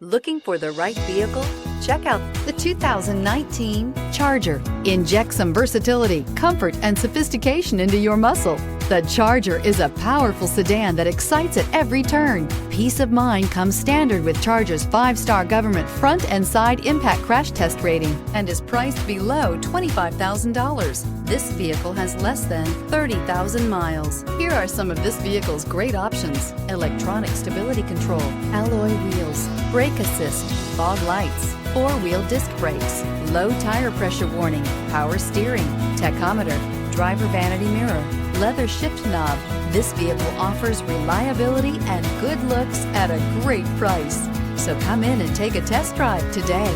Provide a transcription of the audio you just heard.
Looking for the right vehicle? Check out the 2019 Charger. Inject some versatility, comfort, and sophistication into your muscle. The Charger is a powerful sedan that excites at every turn. Peace of mind comes standard with Charger's 5-star government front and side impact crash test rating and is priced below $25,000. This vehicle has less than 30,000 miles. Here are some of this vehicle's great options: electronic stability control, alloy wheels, brake assist, fog lights, 4-wheel disc brakes, low tire pressure warning, power steering, tachometer, driver vanity mirror, leather shift knob. This vehicle offers reliability and good looks at a great price. So come in and take a test drive today.